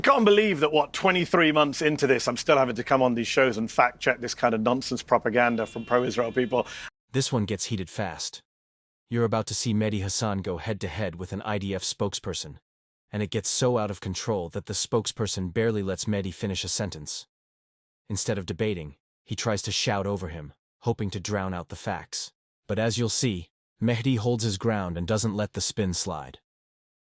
I can't believe that, 23 months into this, I'm still having to come on these shows and fact-check this kind of nonsense propaganda from pro-Israel people. This one gets heated fast. You're about to see Mehdi Hasan go head-to-head with an IDF spokesperson, and it gets so out of control that the spokesperson barely lets Mehdi finish a sentence. Instead of debating, he tries to shout over him, hoping to drown out the facts. But as you'll see, Mehdi holds his ground and doesn't let the spin slide.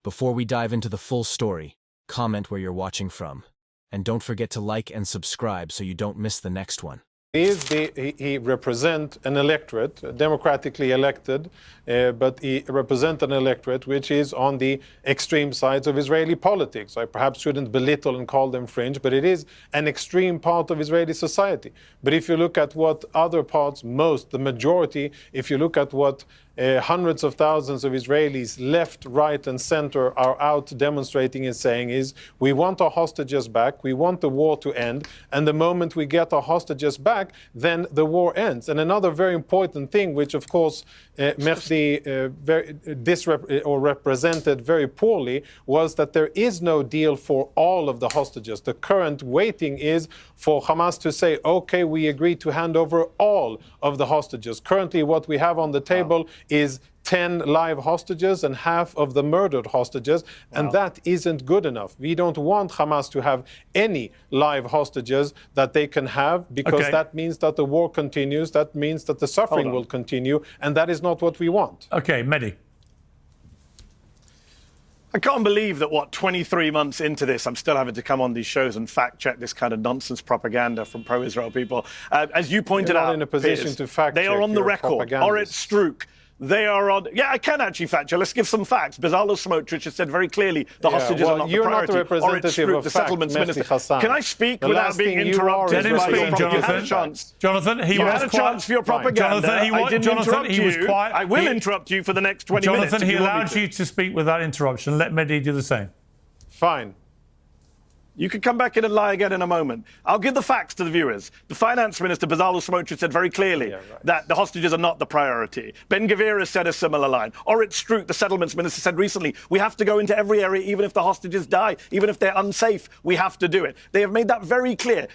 Before we dive into the full story, comment where you're watching from, and don't forget to like and subscribe so you don't miss the next one. He represents an electorate, democratically elected, but he represents an electorate which is on the extreme sides of Israeli politics. I perhaps shouldn't belittle and call them fringe, but it is an extreme part of Israeli society. But if you look at what other parts, the majority, if you look at what hundreds of thousands of Israelis, left, right, and center, are out demonstrating and saying is, we want our hostages back, we want the war to end, and the moment we get our hostages back, then the war ends. And another very important thing, which of course Mehdi represented very poorly, was that there is no deal for all of the hostages. The current waiting is for Hamas to say, okay, we agree to hand over all of the hostages. Currently, what we have on the table is 10 live hostages and half of the murdered hostages, and that isn't good enough. We don't want Hamas to have any live hostages that they can have, because that means that the war continues, that means that the suffering will continue, and that is not what we want. Okay, Mehdi. I can't believe that, 23 months into this, I'm still having to come on these shows and fact-check this kind of nonsense propaganda from pro-Israel people. As you pointed out, in a position Piers, to fact-check. They are on the record. Orit Strouk. They are on. Yeah, I can actually fact check. Let's give some facts. Bezalel Smotrich has said very clearly the hostages are not the priority. You're not the representative of the settlements fact, minister. Mehdi Hasan. Can I speak without being interrupted? Let him speak, You Jonathan. had a chance. Jonathan, he you was had a quiet. chance for your propaganda. Jonathan, I didn't interrupt he was you. quiet. I will interrupt you for the next 20 minutes. Jonathan, he allowed you to speak without interruption. Let Mehdi do the same. Fine. You can come back in and lie again in a moment. I'll give the facts to the viewers. The finance minister, Bezalel Smotrich, said very clearly that the hostages are not the priority. Ben Gvir has said a similar line. Orit Strouk, the settlements minister, said recently, we have to go into every area, even if the hostages die, even if they're unsafe, we have to do it. They have made that very clear.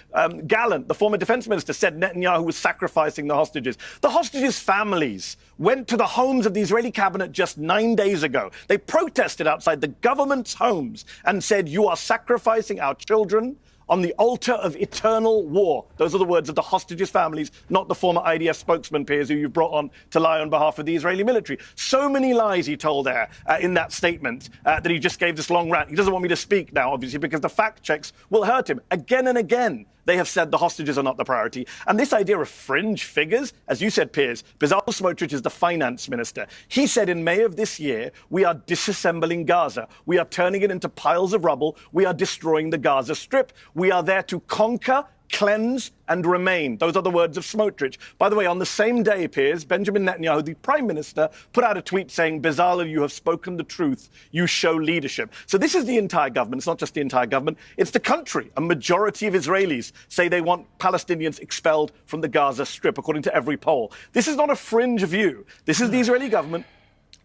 Gallant, the former defense minister, said Netanyahu was sacrificing the hostages. The hostages' families went to the homes of the Israeli cabinet just 9 days ago. They protested outside the government's homes and said, you are sacrificing our children on the altar of eternal war. Those are the words of the hostages' families, not the former IDF spokesman, Piers, who you brought on to lie on behalf of the Israeli military. So many lies he told there in that statement that he just gave this long rant. He doesn't want me to speak now, obviously, because the fact checks will hurt him. Again and again, they have said the hostages are not the priority. And this idea of fringe figures, as you said, Piers, Bezalel Smotrich is the finance minister. He said in May of this year, we are disassembling Gaza. We are turning it into piles of rubble. We are destroying the Gaza Strip. We are there to conquer, cleanse and remain. Those are the words of Smotrich. By the way, on the same day, Piers, Benjamin Netanyahu, the prime minister, put out a tweet saying, Bezalel, you have spoken the truth. You show leadership. So this is the entire government. It's not just the entire government. It's the country. A majority of Israelis say they want Palestinians expelled from the Gaza Strip, according to every poll. This is not a fringe view. This is the Israeli government.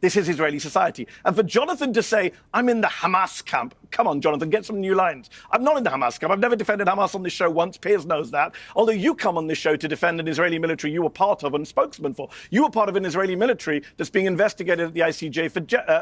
This is Israeli society. And for Jonathan to say, I'm in the Hamas camp, come on, Jonathan, get some new lines. I'm not in the Hamas camp. I've never defended Hamas on this show once. Piers knows that. Although you come on this show to defend an Israeli military you were part of and spokesman for. You were part of an Israeli military that's being investigated at the ICJ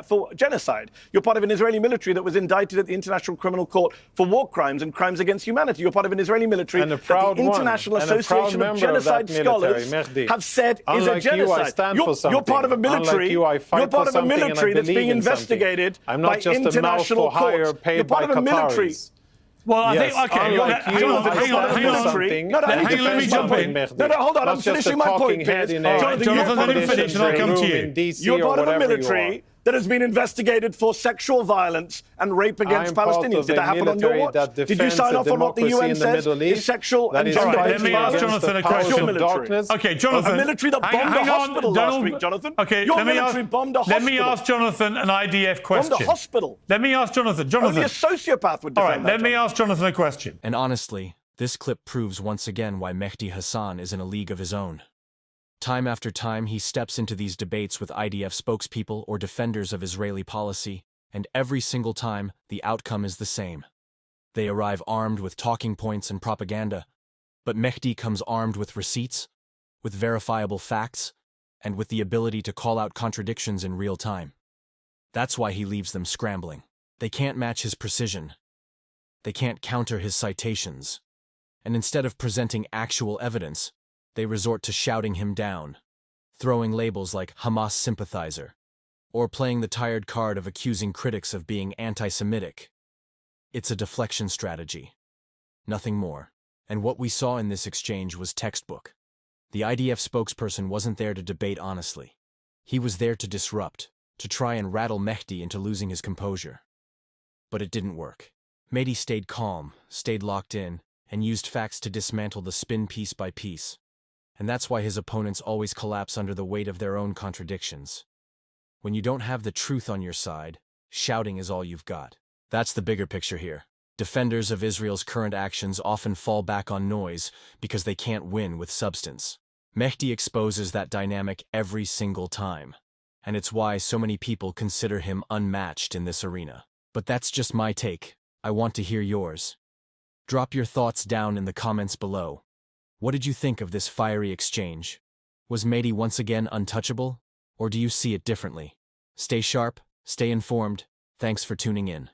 for genocide. You're part of an Israeli military that was indicted at the International Criminal Court for war crimes and crimes against humanity. You're part of an Israeli military that the International Association of Genocide Scholars have said is a genocide. You're part of a military. You're part of a military that's being investigated by international courts. You're part of a military. Well, I think, okay, hang on, let me jump in. No, hold on, I'm finishing my point, Piers. Jonathan, let me finish and I'll come to you. You're part of a military that has been investigated for sexual violence and rape against Palestinians. Did that happen on your watch? Did you sign off on what the UN says is sexual and gender-based violence? Let me ask Jonathan a question. Okay, Jonathan. A military that bombed a hospital last week, Jonathan. Okay, your military bombed a hospital. Let me ask Jonathan an IDF question. Bombed a hospital. Let me ask Jonathan. Only a sociopath would defend that. All right, let me ask Jonathan a question. And honestly, this clip proves once again why Mehdi Hasan is in a league of his own. Time after time, he steps into these debates with IDF spokespeople or defenders of Israeli policy, and every single time, the outcome is the same. They arrive armed with talking points and propaganda, but Mehdi comes armed with receipts, with verifiable facts, and with the ability to call out contradictions in real time. That's why he leaves them scrambling. They can't match his precision. They can't counter his citations. And instead of presenting actual evidence, they resort to shouting him down, throwing labels like Hamas sympathizer, or playing the tired card of accusing critics of being anti-Semitic. It's a deflection strategy. Nothing more. And what we saw in this exchange was textbook. The IDF spokesperson wasn't there to debate honestly. He was there to disrupt, to try and rattle Mehdi into losing his composure. But it didn't work. Mehdi stayed calm, stayed locked in, and used facts to dismantle the spin piece by piece. And that's why his opponents always collapse under the weight of their own contradictions. When you don't have the truth on your side, shouting is all you've got. That's the bigger picture here. Defenders of Israel's current actions often fall back on noise because they can't win with substance. Mehdi exposes that dynamic every single time, and it's why so many people consider him unmatched in this arena. But that's just my take. I want to hear yours. Drop your thoughts down in the comments below. What did you think of this fiery exchange? Was Mehdi once again untouchable, or do you see it differently? Stay sharp, stay informed. Thanks for tuning in.